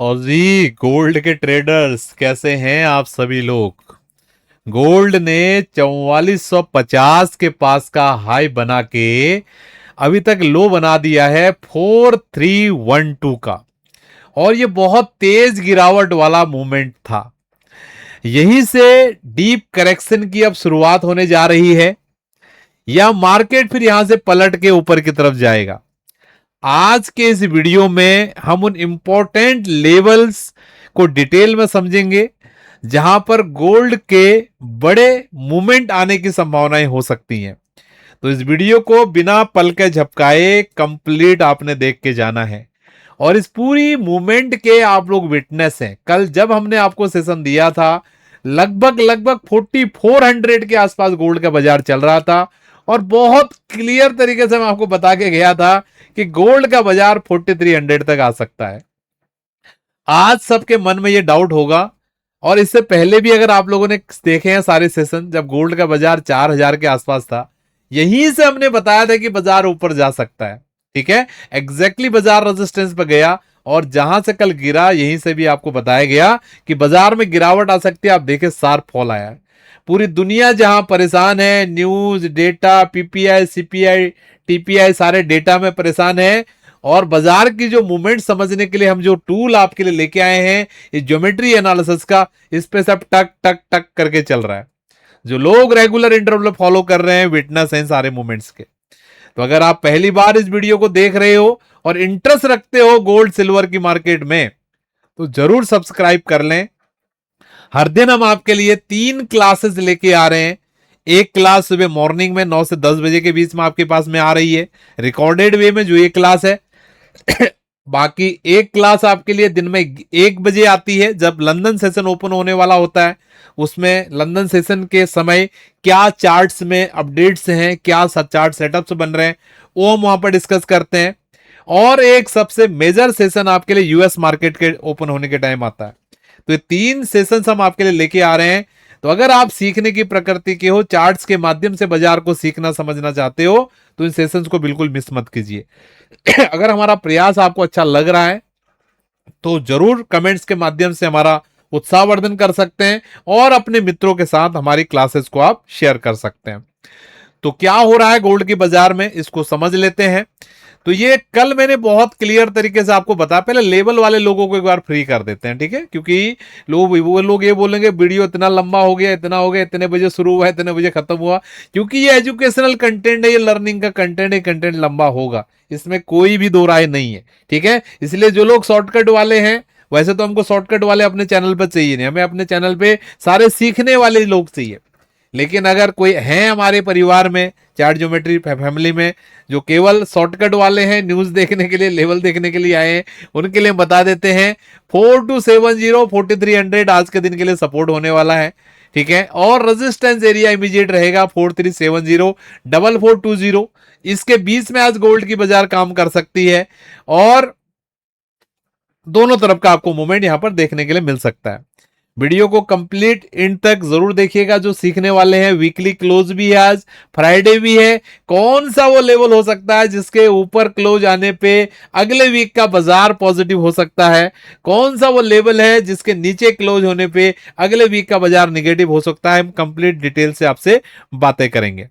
और जी गोल्ड के ट्रेडर्स कैसे हैं आप सभी लोग। गोल्ड ने 4450 के पास का हाई बना के अभी तक लो बना दिया है 4312 का। और ये बहुत तेज गिरावट वाला मूवमेंट था। यहीं से डीप करेक्शन की अब शुरुआत होने जा रही है, या मार्केट फिर यहां से पलट के ऊपर की तरफ जाएगा। आज के इस वीडियो में हम उन इंपॉर्टेंट लेवल्स को डिटेल में समझेंगे जहां पर गोल्ड के बड़े मूवमेंट आने की संभावनाएं हो सकती हैं। तो इस वीडियो को बिना पल के झपकाए कंप्लीट आपने देख के जाना है। और इस पूरी मूवमेंट के आप लोग विटनेस हैं। कल जब हमने आपको सेशन दिया था, लगभग लगभग 4400 के आसपास गोल्ड का बाजार चल रहा था। और बहुत क्लियर तरीके से मैं आपको बता के गया था कि गोल्ड का बाजार 4300 तक आ सकता है। आज सबके मन में ये डाउट होगा। और इससे पहले भी अगर आप लोगों ने देखे हैं सारे सेशन, जब गोल्ड का बाजार 4000 के आसपास था, यहीं से हमने बताया था कि बाजार ऊपर जा सकता है। ठीक है, एग्जैक्टली बाजार रेजिस्टेंस पे गया। और जहां से कल गिरा, यहीं से भी आपको बताया गया कि बाजार में गिरावट आ सकती है। आप देखें, शार्प फॉल आया है। पूरी दुनिया जहां परेशान है, news, data, PPI, CPI, TPI, सारे डेटा में परेशान है। और बाजार की जो मूवमेंट समझने के लिए हम जो टूल आपके लिए लेके आए हैं, ये ज्योमेट्री एनालिसिस का, इस पे सब टक टक टक करके चल रहा है। जो लोग रेगुलर इंटरवल फॉलो कर रहे हैं, विटनेस हैं सारे मूवमेंट्स के। तो अगर आप पहली बार इस वीडियो को देख रहे हो और इंटरेस्ट रखते हो गोल्ड सिल्वर की मार्केट में, तो जरूर सब्सक्राइब कर लें। हर दिन हम आपके लिए 3 क्लासेस लेके आ रहे हैं। एक क्लास सुबह मॉर्निंग में 9 से 10 बजे के बीच में आपके पास में आ रही है, रिकॉर्डेड वे में, जो ये क्लास है। बाकी एक क्लास आपके लिए दिन में 1 बजे आती है, जब लंदन सेशन ओपन होने वाला होता है। उसमें लंदन सेशन के समय क्या चार्ट्स में अपडेट्स हैं, क्या चार्ट सेटअप्स बन रहे हैं, वो हम वहां पर डिस्कस करते हैं। और एक सबसे मेजर सेशन आपके लिए यूएस मार्केट के ओपन होने के टाइम आता है। तो ये 3 सेशंस हम आपके लिए लेके आ रहे हैं। तो अगर आप सीखने की प्रकृति के हो, चार्ट्स के माध्यम से बाजार को सीखना समझना चाहते हो, तो इन सेशंस को बिल्कुल मिस मत कीजिए। अगर हमारा प्रयास आपको अच्छा लग रहा है, तो जरूर कमेंट्स के माध्यम से हमारा उत्साहवर्धन कर सकते हैं और अपने मित्रों के साथ हमारी क्लासेस को आप शेयर कर सकते हैं। तो क्या हो रहा है गोल्ड के बाजार में, इसको समझ लेते हैं। तो ये कल मैंने बहुत क्लियर तरीके से आपको बताया। पहले लेवल वाले लोगों को एक बार फ्री कर देते हैं, ठीक है, क्योंकि वो लोग ये बोलेंगे वीडियो इतना लंबा हो गया, इतना हो गया, इतने बजे शुरू हुआ, इतने बजे खत्म हुआ। क्योंकि ये एजुकेशनल कंटेंट है, ये लर्निंग का कंटेंट है, कंटेंट लंबा होगा, इसमें कोई भी दो राय नहीं है। ठीक है, इसलिए जो लोग शॉर्टकट वाले हैं, वैसे तो हमको शॉर्टकट वाले अपने चैनल पर चाहिए नहीं, हमें अपने चैनल पे सारे सीखने वाले लोग चाहिए। लेकिन अगर कोई है हमारे परिवार में, चार्ट ज्योमेट्री फैमिली में, जो केवल शॉर्टकट वाले हैं, न्यूज देखने के लिए, लेवल देखने के लिए आए हैं, उनके लिए बता देते हैं 4270 4300 आज के दिन के लिए सपोर्ट होने वाला है। ठीक है, और रेजिस्टेंस एरिया इमीडिएट रहेगा 4370 4420। इसके बीच में आज गोल्ड की बाजार काम कर सकती है। और दोनों तरफ का आपको मूवमेंट यहां पर देखने के लिए मिल सकता है। वीडियो को कंप्लीट एंड तक जरूर देखिएगा, जो सीखने वाले हैं। वीकली क्लोज भी है, आज फ्राइडे भी है। कौन सा वो लेवल हो सकता है जिसके ऊपर क्लोज आने पे अगले वीक का बाजार पॉजिटिव हो सकता है, कौन सा वो लेवल है जिसके नीचे क्लोज होने पे अगले वीक का बाजार निगेटिव हो सकता है, हम कंप्लीट डिटेल से आपसे बातें करेंगे।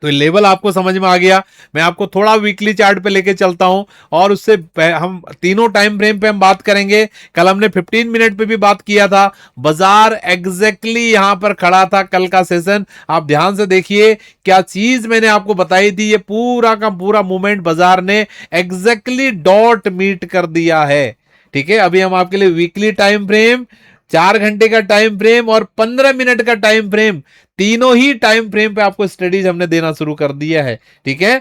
तो लेवल आपको समझ में आ गया। मैं आपको थोड़ा वीकली चार्ट पे लेके चलता हूं, और उससे हम तीनों टाइम फ्रेम पे हम बात करेंगे। कल हमने 15 मिनट पे भी बात किया था। बाजार एग्जैक्टली यहां पर खड़ा था कल का सेशन। आप ध्यान से देखिए, क्या चीज मैंने आपको बताई थी, ये पूरा का पूरा मूवमेंट बाजार ने एग्जैक्टली डॉट मीट कर दिया है। ठीक है, अभी हम आपके लिए वीकली टाइम फ्रेम, 4 घंटे का टाइम फ्रेम और 15 मिनट का टाइम फ्रेम, तीनों ही टाइम फ्रेम पे आपको स्टडीज हमने देना शुरू कर दिया है। ठीक है,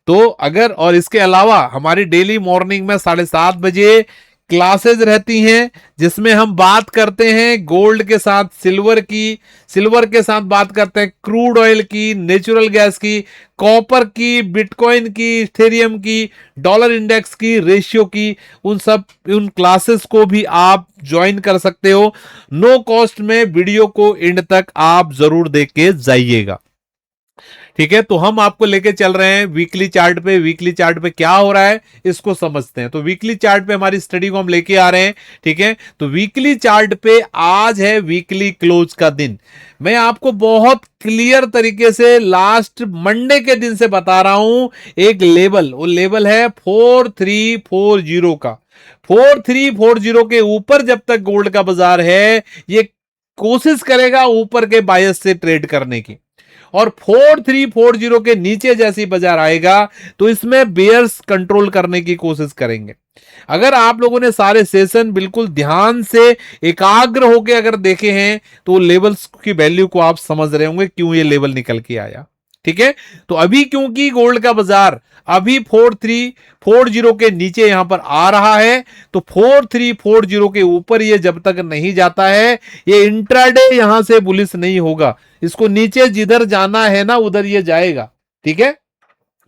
तो अगर, और इसके अलावा हमारी डेली मॉर्निंग में 7:30 बजे क्लासेस रहती हैं, जिसमें हम बात करते हैं गोल्ड के साथ सिल्वर की, सिल्वर के साथ बात करते हैं क्रूड ऑयल की, नेचुरल गैस की, कॉपर की, बिटकॉइन की, इथेरियम की, डॉलर इंडेक्स की, रेशियो की। उन क्लासेस को भी आप ज्वाइन कर सकते हो नो कॉस्ट में। वीडियो को एंड तक आप जरूर देख के जाइएगा। ठीक है, तो हम आपको लेके चल रहे हैं वीकली चार्ट पे। वीकली चार्ट पे क्या हो रहा है इसको समझते हैं। तो वीकली चार्ट पे हमारी स्टडी को हम लेके आ रहे हैं। ठीक है, तो वीकली चार्ट पे आज है वीकली क्लोज का दिन। मैं आपको बहुत क्लियर तरीके से लास्ट मंडे के दिन से बता रहा हूं एक लेवल, वो लेवल है 4340 का। 4340 के ऊपर जब तक गोल्ड का बाजार है ये कोशिश करेगा ऊपर के बायस से ट्रेड करने की, और 4340 के नीचे जैसी बाजार आएगा तो इसमें बेयर्स कंट्रोल करने की कोशिश करेंगे। अगर आप लोगों ने सारे सेशन बिल्कुल ध्यान से एकाग्र होकर अगर देखे हैं तो लेवल्स की वैल्यू को आप समझ रहे होंगे क्यों ये लेवल निकल के आया। ठीक है, तो अभी क्योंकि गोल्ड का बाजार अभी 4340 के नीचे यहां पर आ रहा है, तो 4340 के ऊपर ये जब तक नहीं जाता है ये इंट्राडे यहां से बुलिश नहीं होगा। इसको नीचे जिधर जाना है ना उधर ये जाएगा। ठीक है,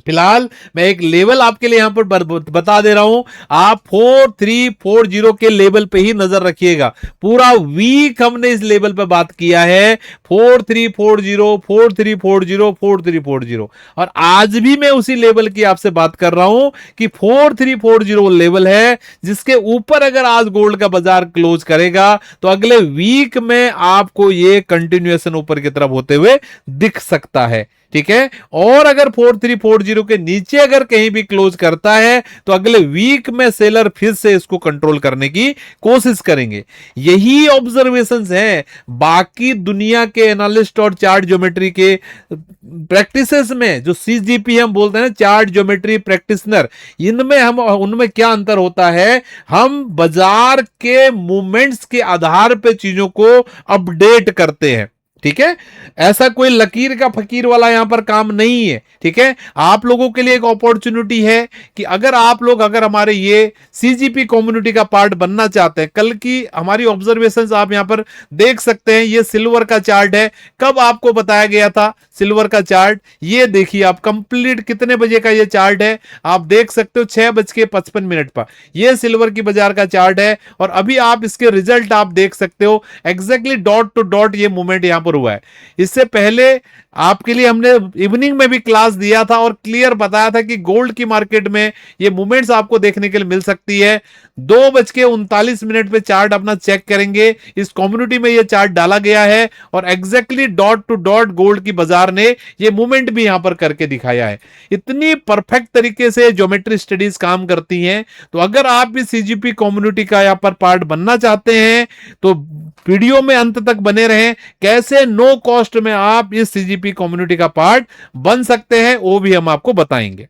फिलहाल मैं एक लेवल आपके लिए यहां पर बता दे रहा हूं, आप 4340 के लेवल पे ही नजर रखिएगा। पूरा वीक हमने इस लेवल पे बात किया है 4340 4340 4340, और आज भी मैं उसी लेवल की आपसे बात कर रहा हूं कि 4340 लेवल है जिसके ऊपर अगर आज गोल्ड का बाजार क्लोज करेगा तो अगले वीक में आपको ये कंटिन्यूएशन ऊपर की तरफ होते हुए दिख सकता है। ठीक है, और अगर 4340 के नीचे अगर कहीं भी क्लोज करता है तो अगले वीक में सेलर फिर से इसको कंट्रोल करने की कोशिश करेंगे। यही ऑब्जर्वेशंस हैं बाकी दुनिया के एनालिस्ट और चार्ट ज्योमेट्री के प्रैक्टिसेस में, जो सीजीपी हम बोलते हैं चार्ट ज्योमेट्री प्रैक्टिशनर, इनमें हम उनमें क्या अंतर होता है, हम बाजार के मूवमेंट्स के आधार पे चीजों को अपडेट करते हैं। ठीक है, ऐसा कोई लकीर का फकीर वाला यहां पर काम नहीं है। ठीक है, आप लोगों के लिए एक अपॉर्चुनिटी है कि अगर आप लोग अगर हमारे ये सीजीपी कम्युनिटी का पार्ट बनना चाहते हैं, कल की हमारी ऑब्जर्वेशंस आप यहां पर देख सकते हैं। ये सिल्वर का चार्ट है, कब आपको बताया गया था सिल्वर का चार्ट, ये देखिए आप कंप्लीट कितने बजे का ये चार्ट है, आप देख सकते हो 6:55 पर ये सिल्वर की बाजार का चार्ट है, और अभी आप इसके रिजल्ट आप देख सकते हो एग्जैक्टली डॉट टू डॉट ये मूवमेंट यहां पर हुआ है। इससे पहले आपके लिए हमने इवनिंग में भी क्लास दिया था और क्लियर बताया था कि गोल्ड की मार्केट में ये मूवमेंट्स आपको देखने के लिए मिल सकती है। 2:39 पे चार्ट अपना चेक करेंगे, इस कम्युनिटी में ये चार्ट डाला गया है और exactly dot to dot gold की बाजार ने ये मूवमेंट भी यहां पर करके दिखाया है। इतनी परफेक्ट तरीके से ज्योमेट्री स्टडीज काम करती हैं। तो अगर आप भी सीजीपी कम्युनिटी का यहां पर पार्ट बनना चाहते हैं तो वीडियो में अंत तक बने रहें, कैसे नो कॉस्ट में आप इस सीजीपी कम्युनिटी का पार्ट बन सकते हैं वो भी हम आपको बताएंगे।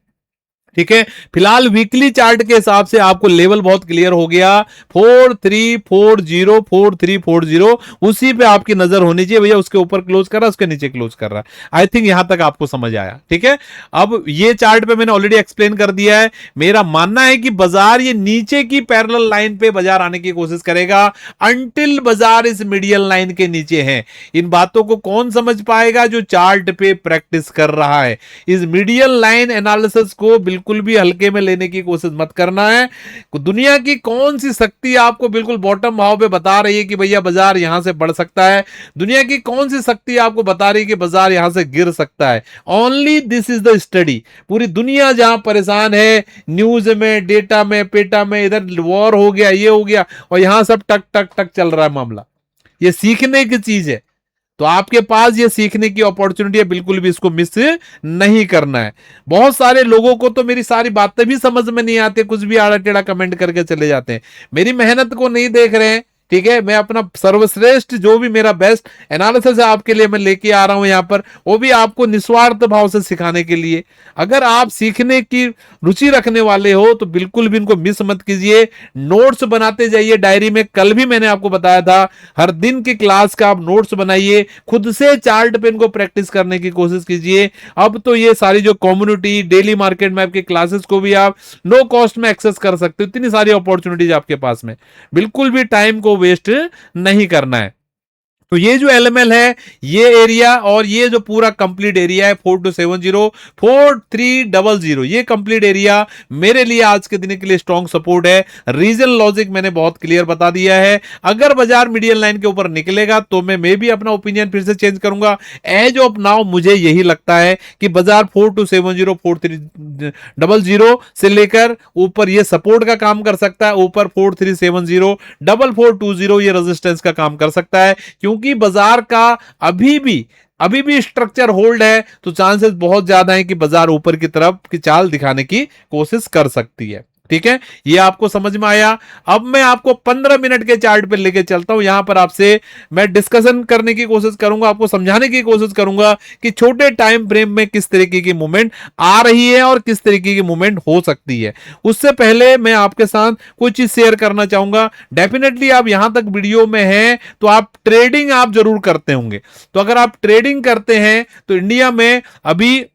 ठीक है, फिलहाल वीकली चार्ट के हिसाब से आपको लेवल बहुत क्लियर हो गया, 4340 4340 उसी पे आपकी नजर होनी चाहिए भैया, उसके ऊपर क्लोज कर रहा है उसके नीचे क्लोज कर रहा है। आई थिंक यहां तक आपको समझ आया। ठीक है, अब ये चार्ट पे मैंने ऑलरेडी एक्सप्लेन कर दिया है। मेरा मानना है कि बाजार ये नीचे की पैरेलल लाइन पे बाजार आने की कोशिश करेगा अंटिल बाजार इस मीडियन लाइन के नीचे है। इन बातों को कौन समझ पाएगा, जो चार्ट पे प्रैक्टिस कर रहा है। इस मीडियन लाइन एनालिसिस को बिल्कुल भी हल्के में लेने की कोशिश मत करना है। दुनिया की कौन सी शक्ति आपको बिल्कुल बॉटम भाव पे बता रही है कि भैया बाजार यहां से बढ़ सकता है, दुनिया की कौन सी शक्ति आपको बता रही है कि बाजार यहां से गिर सकता है। Only this is the study. पूरी दुनिया जहां परेशान है न्यूज में, डेटा में, पेटा में, इधर वॉर हो गया, ये हो गया, और यहां सब टक टक टक चल रहा है मामला। ये सीखने की चीज है, तो आपके पास ये सीखने की अपॉर्चुनिटी है, बिल्कुल भी इसको मिस नहीं करना है। बहुत सारे लोगों को तो मेरी सारी बातें भी समझ में नहीं आती, कुछ भी आड़ा टेढ़ा कमेंट करके चले जाते हैं, मेरी मेहनत को नहीं देख रहे हैं। ठीक है, मैं अपना सर्वश्रेष्ठ जो भी मेरा बेस्ट एनालिसिस है आपके लिए मैं लेके आ रहा हूं यहां पर, वो भी आपको निस्वार्थ भाव से सिखाने के लिए। अगर आप सीखने की रुचि रखने वाले हो तो बिल्कुल भी इनको मिस मत कीजिए, नोट्स बनाते जाइए डायरी में। कल भी मैंने आपको बताया था हर दिन की क्लास का आप नोट्स बनाइए, खुद से चार्ट पे इनको प्रैक्टिस करने की कोशिश कीजिए। अब तो ये सारी जो कम्युनिटी डेली मार्केट में आपके क्लासेस को भी आप नो कॉस्ट में एक्सेस कर सकते हो, इतनी सारी अपॉर्चुनिटीज आपके पास में, बिल्कुल भी टाइम को वेस्ट नहीं करना है। तो ये जो एलएमएल है, ये एरिया और ये जो पूरा कंप्लीट एरिया है 4270 4300, ये कंप्लीट एरिया मेरे लिए आज के दिन के लिए स्ट्रॉन्ग सपोर्ट है। रीजन लॉजिक मैंने बहुत क्लियर बता दिया है। अगर बाजार मीडियन लाइन के ऊपर निकलेगा तो मैं भी अपना ओपिनियन फिर से चेंज करूंगा। एज ऑफ नाउ मुझे यही लगता है कि बाजार 4270 4300 से लेकर ऊपर ये सपोर्ट का काम कर सकता है, ऊपर 4370 4420 ये रेजिस्टेंस का काम कर सकता है, क्योंकि बाजार का अभी भी स्ट्रक्चर होल्ड है, तो चांसेस बहुत ज्यादा है कि बाजार ऊपर की तरफ की चाल दिखाने की कोशिश कर सकती है। ठीक है, ये आपको समझ में आया। अब मैं आपको 15 मिनट के चार्ट पे लेके चलता हूं। यहां पर आपसे मैं डिस्कशन करने की कोशिश करूंगा, आपको समझाने की कोशिश करूंगा कि छोटे टाइम फ्रेम में किस तरीके की मूवमेंट आ रही है और किस तरीके की मूवमेंट हो सकती है। उससे पहले मैं आपके साथ कुछ चीज शेयर करना चाहूंगा। डेफिनेटली आप यहां तक वीडियो में हैं तो आप ट्रेडिंग आप जरूर करते होंगे। तो अगर आप ट्रेडिंग करते हैं तो इंडिया में अभी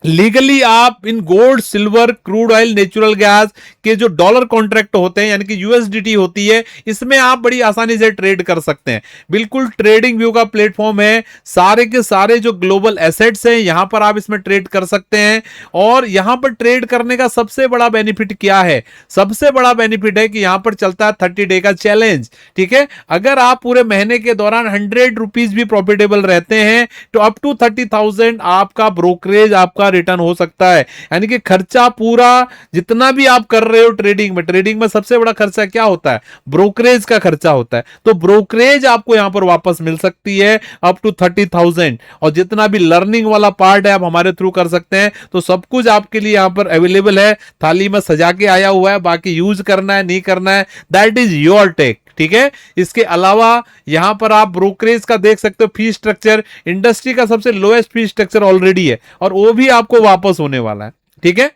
लीगली आप in gold, silver, crude oil, natural gas के जो डॉलर कॉन्ट्रैक्ट होते हैं यानी कि यूएसडीटी होती है, इसमें आप बड़ी आसानी से ट्रेड कर सकते हैं। बिल्कुल ट्रेडिंग व्यू का प्लेटफॉर्म है। सारे के सारे जो ग्लोबल एसेट्स हैं यहां पर आप इसमें ट्रेड कर सकते हैं। और यहां पर ट्रेड करने का सबसे बड़ा बेनिफिट क्या है? सबसे बड़ा बेनिफिट है कि यहां पर चलता है 30 डे का चैलेंज। ठीक है, अगर आप पूरे महीने के दौरान 100 रुपीज भी प्रॉफिटेबल रहते हैं तो अप टू 30,000 आपका ब्रोकरेज, आपका रिटर्न हो सकता है। यानी कि खर्चा पूरा जितना भी आप कर रहे हो ट्रेडिंग में सबसे बड़ा खर्चा क्या होता है? ब्रोकरेज का खर्चा होता है। तो ब्रोकरेज आपको यहां पर वापस मिल सकती है अप टू 30,000। और जितना भी लर्निंग वाला पार्ट है आप हमारे थ्रू कर सकते हैं। तो सब कुछ आपके लिए यहां पर अवेलेबल है, थाली में सजा के आया हुआ है। बाकी यूज करना है नहीं करना है दैट इज योर टेक। ठीक है, इसके अलावा यहां पर आप ब्रोकरेज का देख सकते हो फी स्ट्रक्चर, इंडस्ट्री का सबसे लोएस्ट फी स्ट्रक्चर ऑलरेडी है और वो भी आपको वापस होने वाला है। ठीक है,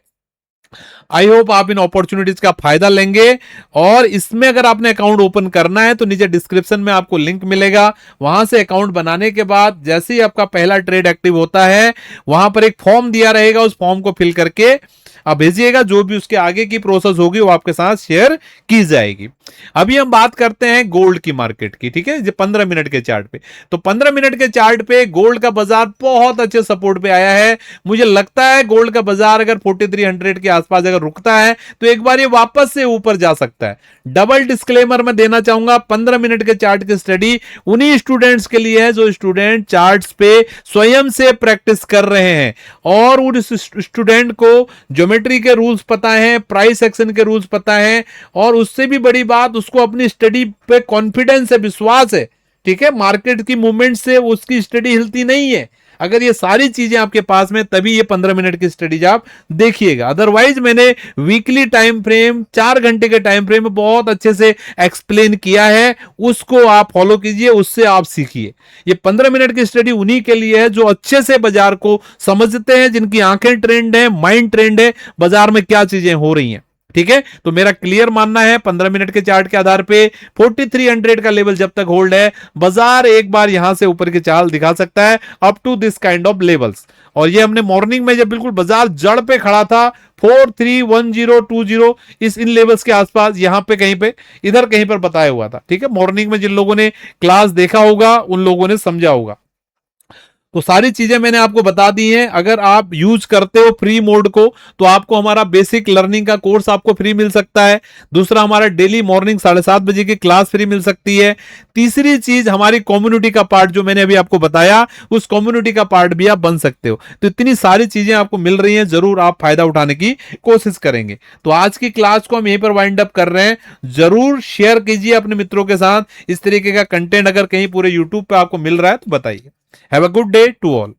आई होप आप इन अपॉर्चुनिटीज का फायदा लेंगे। और इसमें अगर आपने अकाउंट ओपन करना है तो नीचे डिस्क्रिप्शन में आपको लिंक मिलेगा, वहां से अकाउंट बनाने के बाद जैसे ही आपका पहला ट्रेड एक्टिव होता है वहां पर एक फॉर्म दिया रहेगा, उस फॉर्म को फिल करके आप भेजिएगा। जो भी उसके आगे की प्रोसेस होगी वो आपके साथ शेयर की जाएगी। अभी हम बात करते हैं गोल्ड की मार्केट की। ठीक है, 15 मिनट के चार्ट पे। तो 15 मिनट के चार्ट पे गोल्ड का बाजार बहुत अच्छे सपोर्ट पे आया है। मुझे लगता है गोल्ड का बाजार अगर 4300 के आसपास अगर रुकता है तो एक बार ये वापस से ऊपर जा सकता है। डबल डिस्क्लेमर मैं देना चाहूंगा, 15 मिनट के चार्ट की स्टडी उन्हीं स्टूडेंट्स के लिए है जो स्टूडेंट चार्ट्स पे स्वयं से प्रैक्टिस कर रहे हैं और उन स्टूडेंट को ज्योमेट्री के रूल्स पता है, प्राइस एक्शन के रूल्स पता है और उससे भी बड़ी बात उसको अपनी स्टडी पे कॉन्फिडेंस है, विश्वास है। ठीक है, मार्केट की मूवमेंट से उसकी स्टडी हिलती नहीं है। अगर ये सारी चीजें आपके पास में तभी ये 15 मिनट की स्टडीज आप देखिएगा। अदरवाइज मैंने वीकली टाइम फ्रेम, 4 घंटे के टाइम फ्रेम में बहुत अच्छे से एक्सप्लेन किया है, उसको आप फॉलो कीजिए, उससे आप सीखिए। ये 15 मिनट की स्टडी उन्हीं के लिए है जो अच्छे से बाजार को समझते हैं, जिनकी आंखें ट्रेंड है, माइंड ट्रेंड है, बाजार में क्या चीजें हो रही हैं। ठीक है, तो मेरा क्लियर मानना है 15 मिनट के चार्ट के आधार पे 4300 का लेवल जब तक होल्ड है बाजार एक बार यहां से ऊपर की चाल दिखा सकता है up to this kind of levels. और ये हमने मॉर्निंग में जब बिल्कुल बाजार जड़ पे खड़ा था 431020 इस इन लेवल्स के आसपास यहां पे कहीं पे इधर कहीं पर बताया हुआ था। ठीक है, मॉर्निंग में जिन लोगों ने क्लास देखा होगा उन लोगों ने समझा होगा। तो सारी चीजें मैंने आपको बता दी हैं। अगर आप यूज करते हो फ्री मोड को तो आपको हमारा बेसिक लर्निंग का कोर्स आपको फ्री मिल सकता है। दूसरा, हमारा डेली मॉर्निंग 7:30 बजे की क्लास फ्री मिल सकती है। तीसरी चीज, हमारी कम्युनिटी का पार्ट जो मैंने अभी आपको बताया उस कम्युनिटी का पार्ट भी आप बन सकते हो। तो इतनी सारी चीजें आपको मिल रही हैं, जरूर आप फायदा उठाने की कोशिश करेंगे। तो आज की क्लास को हम यहीं पर वाइंड अप कर रहे हैं। जरूर शेयर कीजिए अपने मित्रों के साथ। इस तरीके का कंटेंट अगर कहीं पूरे यूट्यूब पे आपको मिल रहा है तो बताइए। Have a good day to all.